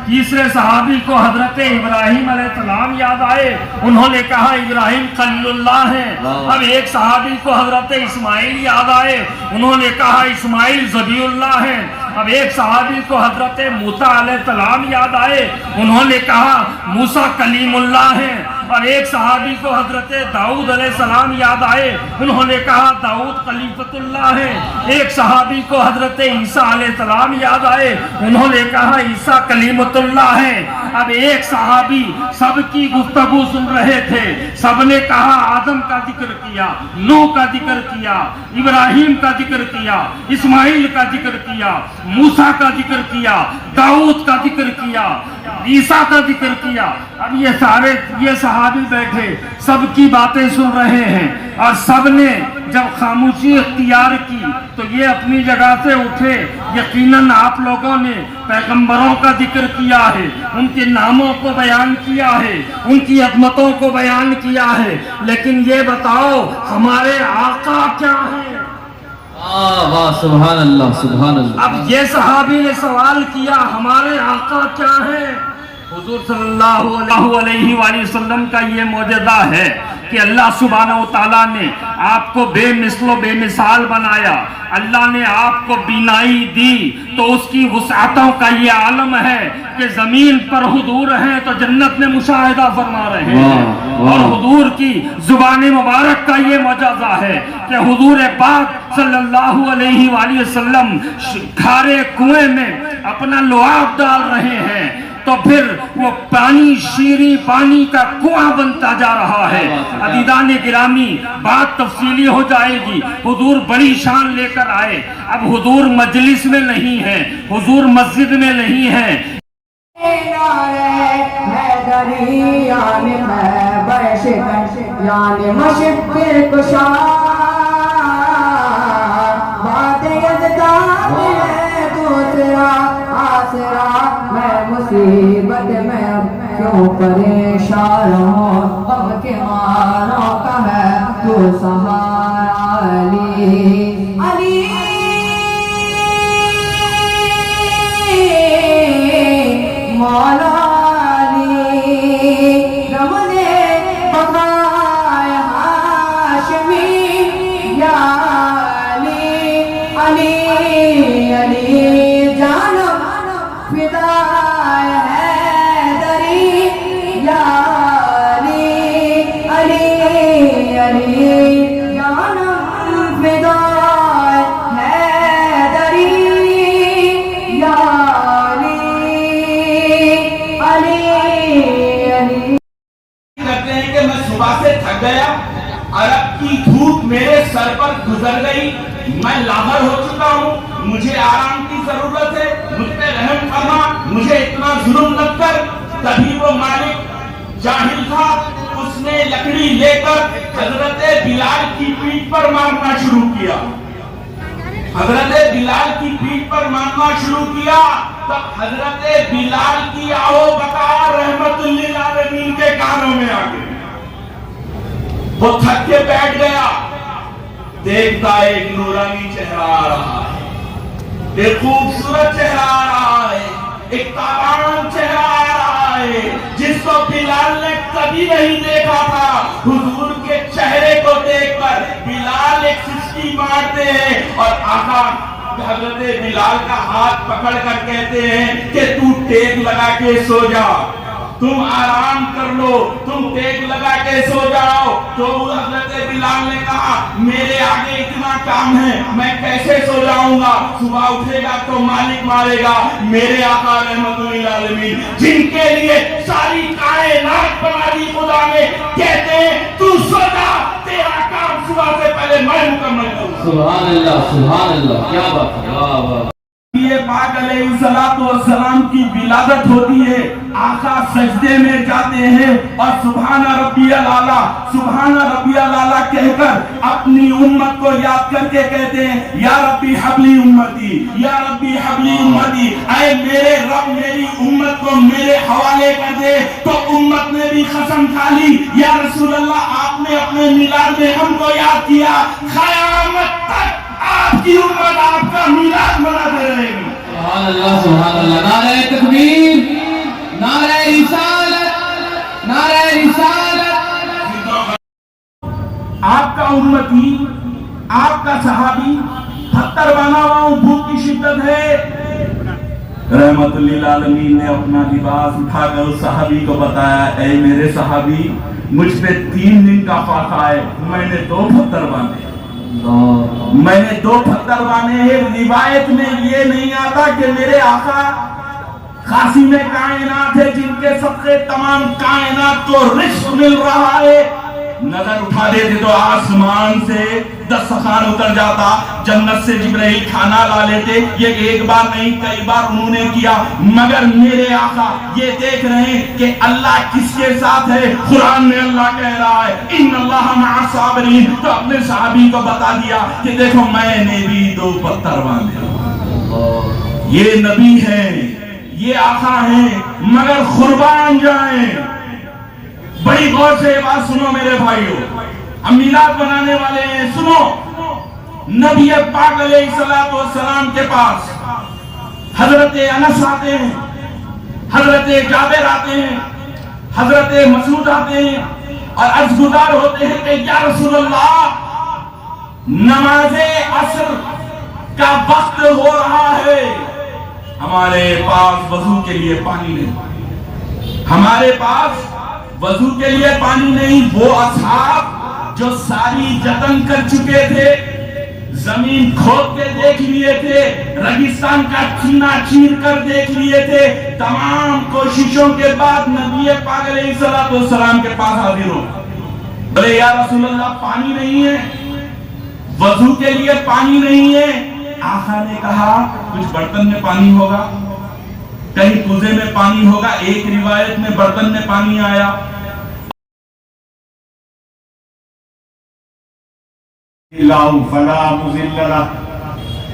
تیسرے صحابی کو حضرت ابراہیم علیہ السلام یاد آئے، انہوں نے کہا ابراہیم خلیل اللہ ہیں۔ اب ایک صحابی کو حضرت اسماعیل یاد آئے، انہوں نے کہا اسماعیل ذبیح اللہ ہیں۔ اب ایک صحابی کو حضرت موسیٰ علیہ السلام یاد آئے، انہوں نے کہا موسیٰ کلیم اللہ ہیں۔ اور ایک صحابی کو حضرت داؤد علیہ السلام یاد آئے، انہوں نے کہا داؤد خلیفۃ اللہ ہیں۔ ایک صحابی کو حضرت عیسیٰ علیہ السلام یاد آئے، انہوں نے کہا عیسیٰ کلیمۃ اللہ ہیں۔ اب ایک صحابی سب کی گفتگو سن رہے تھے، سب نے کہا آدم کا ذکر کیا، نوح کا ذکر کیا، ابراہیم کا ذکر کیا، اسماعیل کا ذکر کیا، موسیٰ کا ذکر کیا، داؤد کا ذکر کیا، عیسیٰ کا ذکر کیا۔ اب یہ صحابی بیٹھے سب کی باتیں سن رہے ہیں، اور سب نے جب خاموشی اختیار کی تو یہ اپنی جگہ سے اٹھے۔ یقیناً آپ لوگوں نے پیغمبروں کا ذکر کیا ہے، ان کے ناموں کو بیان کیا ہے، ان کی عظمتوں کو بیان کیا ہے، لیکن یہ بتاؤ ہمارے آقا کیا ہیں؟ واہ سبحان اللہ سبحان اللہ۔ اب یہ صحابی نے سوال کیا ہمارے آقا کیا ہیں؟ حضور صلی اللہ علیہ وآلہ وسلم کا یہ معجزہ ہے کہ اللہ سبحانہ و تعالیٰ نے آپ کو بے مثل و بے مثال بنایا، اللہ نے آپ کو بینائی دی تو اس کی وسعتوں کا یہ عالم ہے کہ زمین پر حضور ہیں تو جنت میں مشاہدہ فرما رہے ہیں، اور حضور کی زبان مبارک کا یہ معجزہ ہے کہ حضور پاک صلی اللہ علیہ وآلہ وسلم کھارے کنویں میں اپنا لعاب ڈال رہے ہیں تو پھر وہ پانی شیریں پانی کا کنواں بنتا جا رہا ہے۔ عزیزان گرامی بات تفصیلی ہو جائے گی، حضور بڑی شان لے کر آئے۔ اب حضور مجلس میں نہیں ہے، حضور مسجد میں نہیں ہے۔ مصیبت میں اب کیوں پریشان ہوں، غم کے ماروں کا ہے تو سہارا علی علی مولا علی رمض بقائے ہاشمی یا علی علی علی جانم فدا تھک گیا، عرب کی دھوپ میرے سر پر گزر گئی، میں لاغر ہو چکا ہوں، مجھے آرام کی ضرورت ہے، مجھ پہ رحم فرما، مجھے اتنا ظلم نہ کر۔ تبھی وہ مالک جاہل تھا، اس نے لکڑی لے کر حضرت بلال کی پیٹھ پر مارنا شروع کیا، حضرت بلال کی پیٹھ پر مارنا شروع کیا۔ تب حضرت بلال کی آہو بکا رحمت للعالمین کے کانوں میں آ گئی، وہ تھک کے بیٹھ گیا، دیکھتا ایک نورانی چہرہ آ رہا ہے، ایک خوبصورت چہرہ آ رہا ہے، ایک تابان چہرہ آ رہا ہے جس کو بلال نے کبھی نہیں دیکھا تھا۔ حضور کے چہرے کو دیکھ کر بلال ایک سسکی مارتے ہیں اور آقا حضرت بلال کا ہاتھ پکڑ کر کہتے ہیں کہ تو ٹیک لگا کے سو جا، تم آرام کر لو، تم ٹیک لگا کے سو جاؤ۔ تو حضرت بلال نے کہا میرے آگے اتنا کام ہے، میں کیسے سو جاؤں گا، صبح اٹھے گا تو مالک مارے گا۔ میرے آقا رحمت للعالمین جن کے لیے ساری کائنات بنا دی خدا نے، کہتے ہیں تو سو جا، تیرا کام صبح سے پہلے میں مکمل کروں۔ سبحان اللہ سبحان اللہ، کیا بات ہے، واہ واہ۔ یہ پاک علیہ السلام کی ولادت ہوتی ہے، آقا سجدے میں جاتے ہیں اور سبحان ربی الاعلیٰ سبحان ربی الاعلیٰ کہہ کر اپنی امت کو یاد کر کے کہتے ہیں یا ربی حبلی امتی، یا ربی حبلی امتی، اے میرے رب میری امت کو میرے حوالے کر دے۔ تو امت نے بھی قسم کھا لی یا رسول اللہ آپ نے اپنے میلاد میں ہم کو یاد کیا، قیامت تک آپ کی امت آپ کا میلاد مناتے رہے گی۔ سبحان اللہ سبحان اللہ، نعرہ تکبیر نعرہ رسالت، نعرہ رسالت۔ آپ کا امتی، آپ کا صحابی پتھر بنا ہوا ہوں، بھوک کی شدت ہے۔ رحمت للعالمین نے اپنا لباس اٹھا کر اس صحابی کو بتایا، اے میرے صحابی، مجھ پہ 3 دن کا فاقہ ہے، میں نے 2 پتھر باندھے، میں نے 2 پتھر باندھے ہیں۔ روایت میں یہ نہیں آتا کہ میرے آقا خاصم کائنات ہے جن کے صدقے تمام کائنات کو رزق مل رہا ہے۔ نظر اٹھا دیتے تو آسمان سے دسترخوان اتر جاتا، جنت سے جبرائیل کھانا لا لیتے۔ یہ ایک بار نہیں کئی بار انہوں نے کیا، مگر میرے آقا یہ دیکھ رہے ہیں کہ اللہ کس کے ساتھ ہے۔ قرآن میں اللہ کہہ رہا ہے ان اللہ مع الصابرین، تو اپنے صحابی کو بتا دیا کہ دیکھو میں نے بھی 2 پتھر باندھے۔ یہ نبی ہیں، یہ آقا ہیں، مگر قربان جائیں۔ بڑی غور سے یہ بات سنو میرے بھائیو، ہم میلاد بنانے والے ہیں، سنو۔ نبی پاک علیہ السلام کے پاس حضرت انس آتے ہیں، حضرت جابر آتے ہیں، حضرت مسعود آتے ہیں اور عرض گزار ہوتے ہیں کہ یا رسول اللہ، نماز عصر کا وقت ہو رہا ہے، ہمارے پاس وضو کے لیے پانی نہیں، ہمارے پاس وضو کے لیے پانی نہیں۔ وہ اصحاب جو ساری جتن کر چکے تھے، زمین کھود کے دیکھ لیے تھے، ریگستان کا چینہ چیر کر دیکھ لیے تھے، تمام کوششوں کے بعد نبی پاک علیہ السلام کے پاس حاضر ہو۔ بولے یا رسول اللہ پانی نہیں ہے، وضو کے لیے پانی نہیں ہے۔ آقا نے کہا کچھ برتن میں پانی ہوگا، کہیں کوزے میں پانی ہوگا، ایک روایت میں برتن میں پانی آیا۔ الله فلا مضل له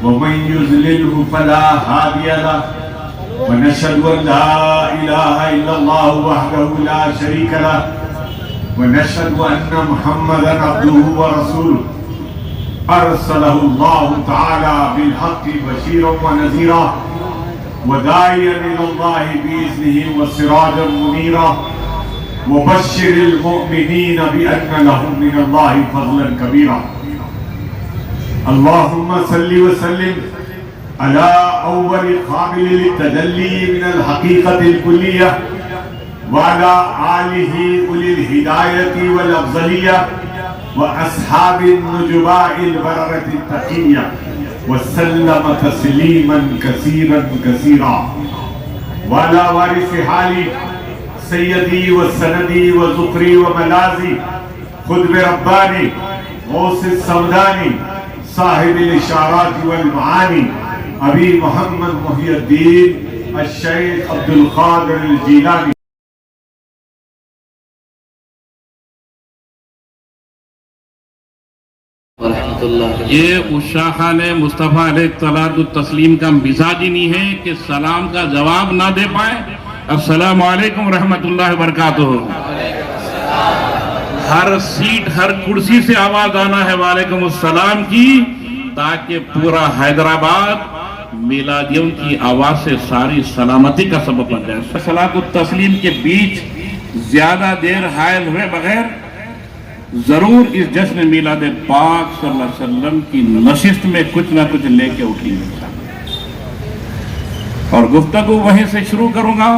ومن يضلله فلا هادي له ونشهد ان لا اله الا الله وحده لا شريك له ونشهد ان محمدا عبده ورسوله ارسله الله تعالى بالحق بشيرا ونذيرا وداعيا الى الله باذنه وسراجا منيرا وبشر المؤمنين بان لهم من الله فضلا كبيرا اللهم صل وسلم على اول قابل للتجلي من الحقيقة الكلية وعلى آله أولي الهداية والأفضلية وأصحاب النجباء البررة التقية وسلم تسليما كثيرا كثيرا وعلى وارث حالي سيدي وسندي وذكري وملاذي خدم رباني غوث السوداني صاحب الاشارات والمعانی ابی محمد محی الدین الشیخ عبد القادر الجیلانی۔ یہ اشاخان مصطفیٰ علیہ الصلوۃ والتسلیم کا مزاج ہی نہیں ہے کہ سلام کا جواب نہ دے پائے۔ السلام علیکم ورحمۃ اللہ وبرکاتہ۔ ہر سیٹ ہر کرسی سے آواز آنا ہے وعلیکم السلام کی، تاکہ پورا حیدرآباد میلادیوں کی آواز سے ساری سلامتی کا سبب بن جائے۔ صلاۃ التسلیم کے بیچ زیادہ دیر حائل ہوئے بغیر ضرور اس جشن میلاد پاک صلی اللہ علیہ وسلم کی نشست میں کچھ نہ کچھ لے کے اٹھی اور گفتگو وہیں سے شروع کروں گا۔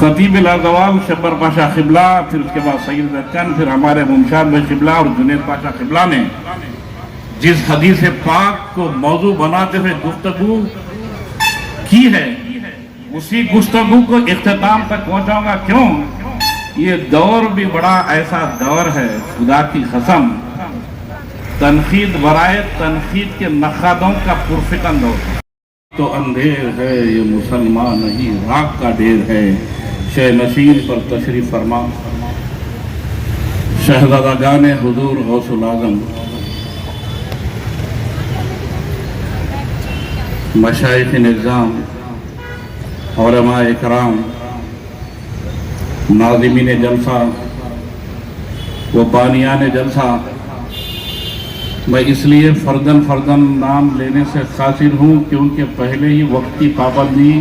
خطیب لازوال شبر پاشا قبلہ، پھر اس کے بعد سید زکن، پھر ہمارے ممشاد بھائی قبلہ اور جنید پاشا قبلہ نے جس حدیث پاک کو موضوع بناتے ہوئے گفتگو کی ہے، اسی گفتگو کو اختتام تک پہنچاؤں گا۔ کیوں؟ یہ دور بھی بڑا ایسا دور ہے، خدا کی قسم، تنقید برائے تنقید کے نقادوں کا پرفتن دور ہے۔ تو اندھیر ہے یہ مسلمان نہیں، راک کا ڈیر ہے، شہ نشین پر تشریف فرما شہزادگان حضور غوث العظم، مشائخ نظام، علماء اکرام، ناظمین جلسہ و بانیان جلسہ۔ میں اس لیے فردن نام لینے سے قاصر ہوں کیونکہ پہلے ہی وقت کی پابندی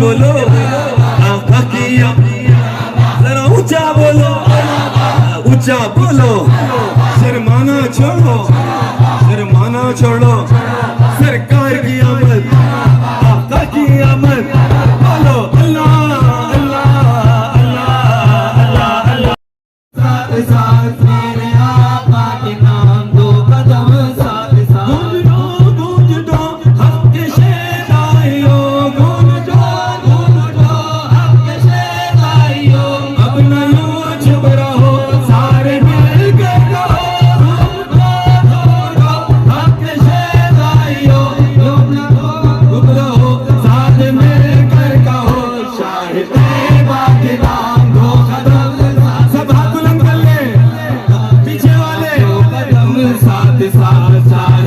بولو آقا کی ذرا اونچا بولو اونچا بولو شرمانا چھوڑو شرمانا چھوڑو سرکار کی آمد آقا کی آمد بولو اللہ اللہ اللہ اللہ اللہ ساتھ ساتھ میرے آقا کے نام دو قدم ساتھ ساتھ گونج دو حق کے شہدائیوں گونج دو حق کے شہدائیوں اب نہ یوں چھپ رہو سارے مل کے کہو حق کے شہدائیوں اب نہ چھپ رہو ساتھ مل کر کہو شاہد طیبہ کے نام دو قدم سب ہاتھ بلند کر لیں پیچھے والے دو قدم ساتھ ساتھ